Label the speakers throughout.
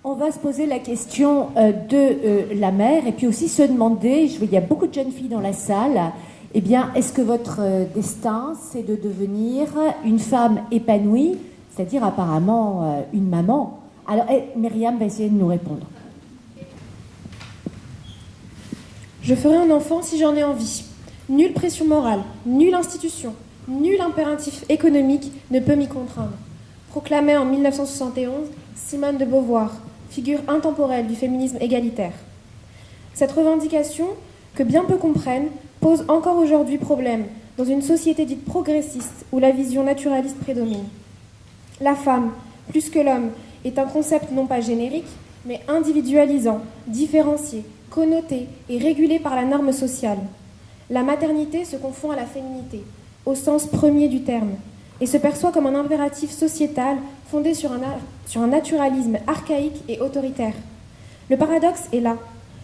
Speaker 1: On va se poser la question de la mère et puis aussi se demander, il y a beaucoup de jeunes filles dans la salle, eh bien, est-ce que votre destin, c'est de devenir une femme épanouie, c'est-à-dire apparemment une maman? Alors, Myriam va essayer de nous répondre.
Speaker 2: Je ferai un enfant si j'en ai envie. Nulle pression morale, nulle institution, nul impératif économique ne peut m'y contraindre. Proclamait en 1971 Simone de Beauvoir, figure intemporelle du féminisme égalitaire. Cette revendication, que bien peu comprennent, pose encore aujourd'hui problème dans une société dite progressiste où la vision naturaliste prédomine. La femme, plus que l'homme, est un concept non pas générique, mais individualisant, différencié, connoté et régulé par la norme sociale. La maternité se confond à la féminité, au sens premier du terme, et se perçoit comme un impératif sociétal fondé sur un naturalisme archaïque et autoritaire. Le paradoxe est là.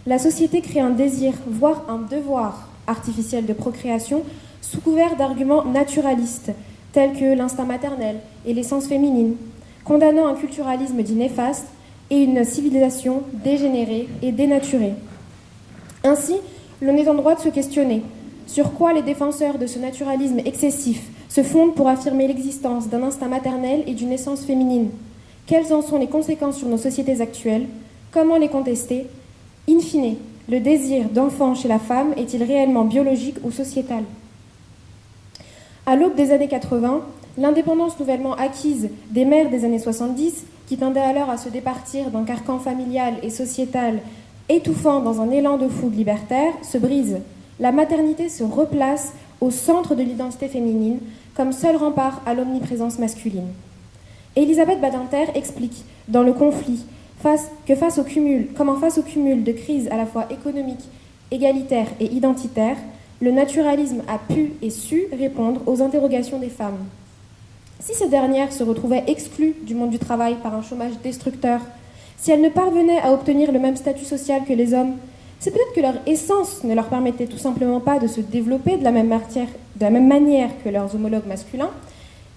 Speaker 2: La société crée un désir, voire un devoir artificiel de procréation sous couvert d'arguments naturalistes, tels que l'instinct maternel et l'essence féminine, condamnant un culturalisme dit néfaste et une civilisation dégénérée et dénaturée. Ainsi, l'on est en droit de se questionner sur quoi les défenseurs de ce naturalisme excessif se fondent pour affirmer l'existence d'un instinct maternel et d'une essence féminine. Quelles en sont les conséquences sur nos sociétés actuelles? Comment les contester? In fine, le désir d'enfant chez la femme est-il réellement biologique ou sociétal? À l'aube des années 80, l'indépendance nouvellement acquise des mères des années 70, qui tendaient alors à se départir d'un carcan familial et sociétal étouffant dans un élan de fougue libertaire, se brise. La maternité se replace au centre de l'identité féminine, comme seul rempart à l'omniprésence masculine. Elisabeth Badinter explique, dans Le conflit, face au cumul de crises à la fois économiques, égalitaires et identitaires, le naturalisme a pu et su répondre aux interrogations des femmes. Si ces dernières se retrouvaient exclues du monde du travail par un chômage destructeur, si elles ne parvenaient à obtenir le même statut social que les hommes, c'est peut-être que leur essence ne leur permettait tout simplement pas de se développer de la même manière que leurs homologues masculins,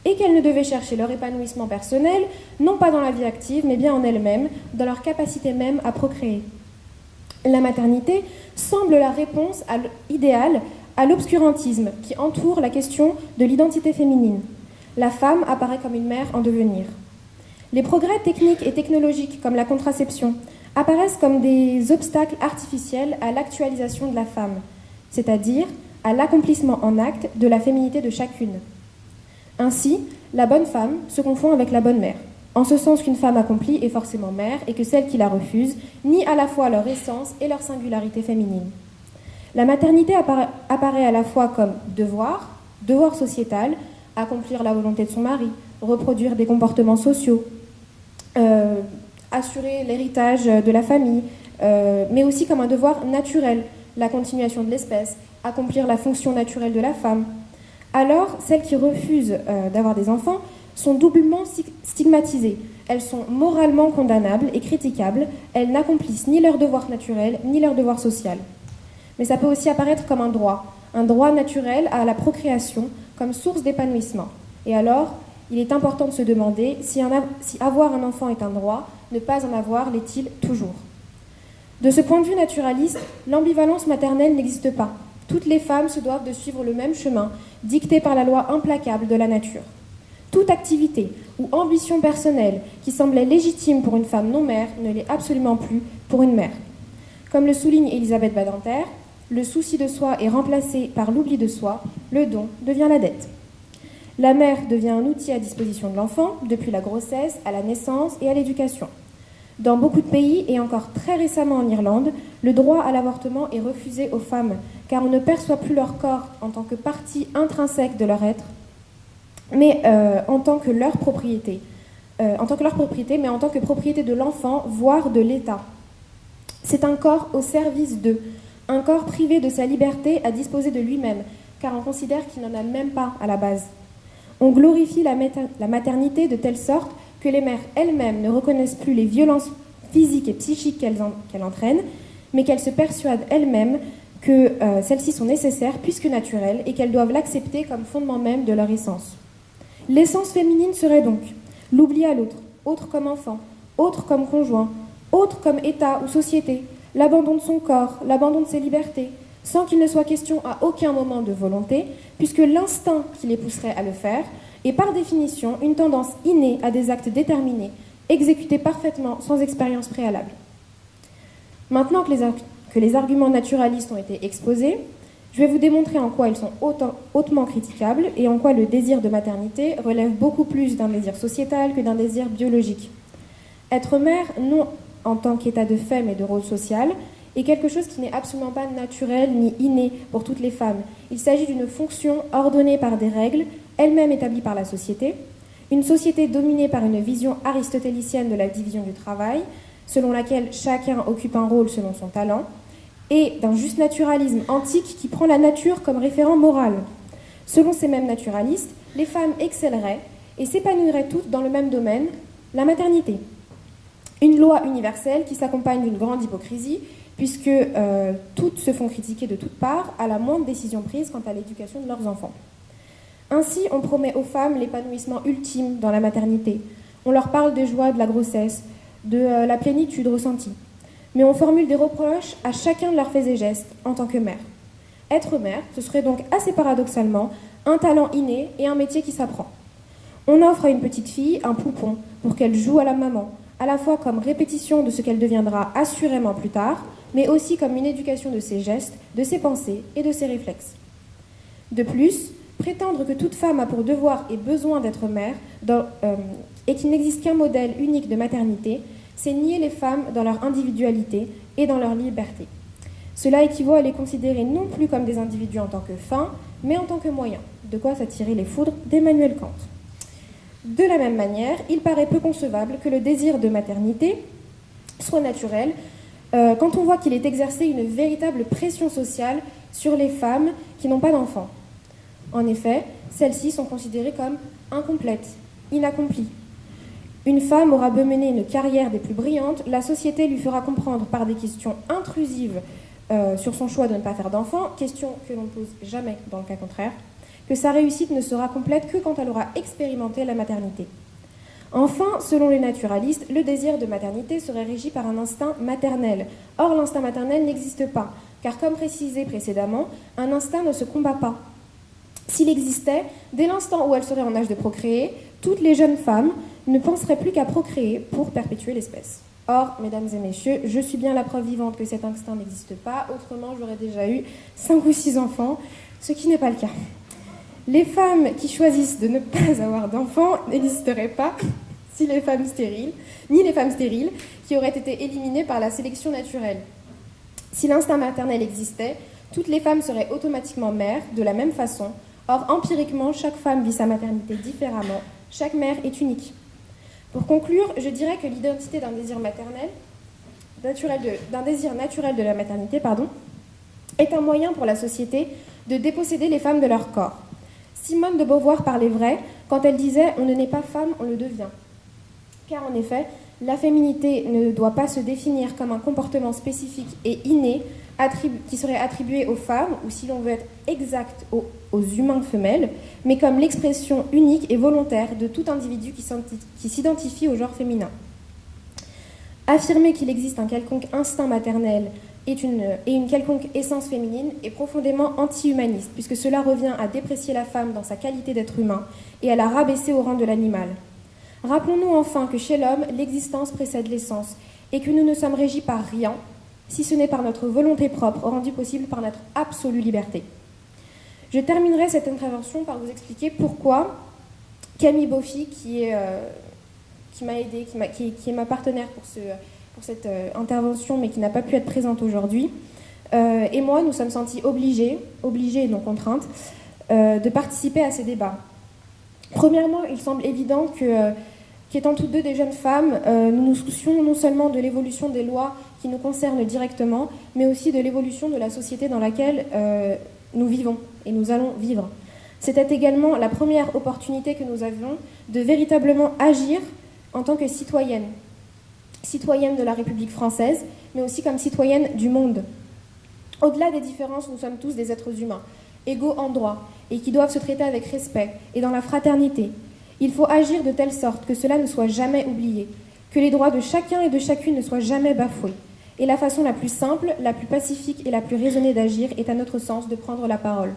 Speaker 2: et qu'elles ne devaient chercher leur épanouissement personnel, non pas dans la vie active, mais bien en elles-mêmes, dans leur capacité même à procréer. La maternité semble la réponse idéale à l'obscurantisme qui entoure la question de l'identité féminine. La femme apparaît comme une mère en devenir. Les progrès techniques et technologiques, comme la contraception, apparaissent comme des obstacles artificiels à l'actualisation de la femme, c'est-à-dire à l'accomplissement en acte de la féminité de chacune. Ainsi, la bonne femme se confond avec la bonne mère, en ce sens qu'une femme accomplie est forcément mère et que celle qui la refuse nie à la fois leur essence et leur singularité féminine. La maternité apparaît à la fois comme devoir sociétal, accomplir la volonté de son mari, reproduire des comportements sociaux, assurer l'héritage de la famille, mais aussi comme un devoir naturel, la continuation de l'espèce, accomplir la fonction naturelle de la femme. Alors, celles qui refusent d'avoir des enfants sont doublement stigmatisées. Elles sont moralement condamnables et critiquables. Elles n'accomplissent ni leur devoir naturel, ni leur devoir social. Mais ça peut aussi apparaître comme un droit naturel à la procréation, comme source d'épanouissement. Et alors, il est important de se demander si avoir un enfant est un droit, ne pas en avoir l'est-il toujours. De ce point de vue naturaliste, l'ambivalence maternelle n'existe pas. Toutes les femmes se doivent de suivre le même chemin, dicté par la loi implacable de la nature. Toute activité ou ambition personnelle qui semblait légitime pour une femme non-mère ne l'est absolument plus pour une mère. Comme le souligne Elisabeth Badinter, le souci de soi est remplacé par l'oubli de soi, le don devient la dette. La mère devient un outil à disposition de l'enfant, depuis la grossesse, à la naissance et à l'éducation. Dans beaucoup de pays, et encore très récemment en Irlande, le droit à l'avortement est refusé aux femmes, car on ne perçoit plus leur corps en tant que partie intrinsèque de leur être, mais en tant que leur propriété, mais en tant que propriété de l'enfant, voire de l'État. C'est un corps au service d'eux, un corps privé de sa liberté à disposer de lui-même, car on considère qu'il n'en a même pas à la base. On glorifie la maternité de telle sorte que les mères elles-mêmes ne reconnaissent plus les violences physiques et psychiques qu'elle entraîne, mais qu'elles se persuadent elles-mêmes que celles-ci sont nécessaires puisque naturelles et qu'elles doivent l'accepter comme fondement même de leur essence. L'essence féminine serait donc l'oubli à l'autre, autre comme enfant, autre comme conjoint, autres comme État ou société, l'abandon de son corps, l'abandon de ses libertés, sans qu'il ne soit question à aucun moment de volonté, puisque l'instinct qui les pousserait à le faire est par définition une tendance innée à des actes déterminés, exécutés parfaitement sans expérience préalable. Maintenant que les arguments naturalistes ont été exposés, je vais vous démontrer en quoi ils sont hautement critiquables et en quoi le désir de maternité relève beaucoup plus d'un désir sociétal que d'un désir biologique. Être mère, non en tant qu'état de fait mais de rôle social, est quelque chose qui n'est absolument pas naturel ni inné pour toutes les femmes. Il s'agit d'une fonction ordonnée par des règles, elles-mêmes établies par la société, une société dominée par une vision aristotélicienne de la division du travail, selon laquelle chacun occupe un rôle selon son talent, et d'un juste naturalisme antique qui prend la nature comme référent moral. Selon ces mêmes naturalistes, les femmes excelleraient et s'épanouiraient toutes dans le même domaine, la maternité. Une loi universelle qui s'accompagne d'une grande hypocrisie, puisque toutes se font critiquer de toutes parts à la moindre décision prise quant à l'éducation de leurs enfants. Ainsi, on promet aux femmes l'épanouissement ultime dans la maternité. On leur parle des joies de la grossesse, de la plénitude ressentie. Mais on formule des reproches à chacun de leurs faits et gestes en tant que mère. Être mère, ce serait donc assez paradoxalement un talent inné et un métier qui s'apprend. On offre à une petite fille un poupon pour qu'elle joue à la maman, à la fois comme répétition de ce qu'elle deviendra assurément plus tard, mais aussi comme une éducation de ses gestes, de ses pensées et de ses réflexes. De plus, prétendre que toute femme a pour devoir et besoin d'être mère et qu'il n'existe qu'un modèle unique de maternité, c'est nier les femmes dans leur individualité et dans leur liberté. Cela équivaut à les considérer non plus comme des individus en tant que fin, mais en tant que moyen, de quoi s'attirer les foudres d'Emmanuel Kant. De la même manière, il paraît peu concevable que le désir de maternité soit naturel quand on voit qu'il est exercé une véritable pression sociale sur les femmes qui n'ont pas d'enfants. En effet, celles-ci sont considérées comme incomplètes, inaccomplies. Une femme aura beau mener une carrière des plus brillantes, la société lui fera comprendre par des questions intrusives sur son choix de ne pas faire d'enfants, questions que l'on ne pose jamais dans le cas contraire, que sa réussite ne sera complète que quand elle aura expérimenté la maternité. Enfin, selon les naturalistes, le désir de maternité serait régi par un instinct maternel. Or, l'instinct maternel n'existe pas, car comme précisé précédemment, un instinct ne se combat pas. S'il existait, dès l'instant où elle serait en âge de procréer, toutes les jeunes femmes ne penseraient plus qu'à procréer pour perpétuer l'espèce. Or, mesdames et messieurs, je suis bien la preuve vivante que cet instinct n'existe pas, autrement j'aurais déjà eu 5 ou 6 enfants, ce qui n'est pas le cas. Les femmes qui choisissent de ne pas avoir d'enfants n'existeraient pas si les femmes stériles, ni les femmes stériles qui auraient été éliminées par la sélection naturelle. Si l'instinct maternel existait, toutes les femmes seraient automatiquement mères de la même façon. Or, empiriquement, chaque femme vit sa maternité différemment. Chaque mère est unique. Pour conclure, je dirais que l'identité d'un désir naturel de la maternité, est un moyen pour la société de déposséder les femmes de leur corps. Simone de Beauvoir parlait vrai quand elle disait « on ne naît pas femme, on le devient ». Car en effet, la féminité ne doit pas se définir comme un comportement spécifique et inné qui serait attribué aux femmes, ou si l'on veut être exact, aux humains femelles, mais comme l'expression unique et volontaire de tout individu qui s'identifie au genre féminin. Affirmer qu'il existe un quelconque instinct maternel et une quelconque essence féminine est profondément anti-humaniste, puisque cela revient à déprécier la femme dans sa qualité d'être humain et à la rabaisser au rang de l'animal. Rappelons-nous enfin que chez l'homme, l'existence précède l'essence, et que nous ne sommes régis par rien, si ce n'est par notre volonté propre, rendue possible par notre absolue liberté. Je terminerai cette intervention par vous expliquer pourquoi Camille Boffy, qui m'a aidée, qui est ma partenaire pour cette intervention, mais qui n'a pas pu être présente aujourd'hui, et moi, nous sommes sentis obligés et non contraintes, de participer à ces débats. Premièrement, il semble évident qu'étant toutes deux des jeunes femmes, nous nous soucions non seulement de l'évolution des lois qui nous concernent directement, mais aussi de l'évolution de la société dans laquelle nous vivons et nous allons vivre. C'était également la première opportunité que nous avions de véritablement agir en tant que citoyenne de la République française, mais aussi comme citoyenne du monde. Au-delà des différences, nous sommes tous des êtres humains, égaux en droit, et qui doivent se traiter avec respect et dans la fraternité. Il faut agir de telle sorte que cela ne soit jamais oublié, que les droits de chacun et de chacune ne soient jamais bafoués. Et la façon la plus simple, la plus pacifique et la plus raisonnée d'agir est à notre sens de prendre la parole.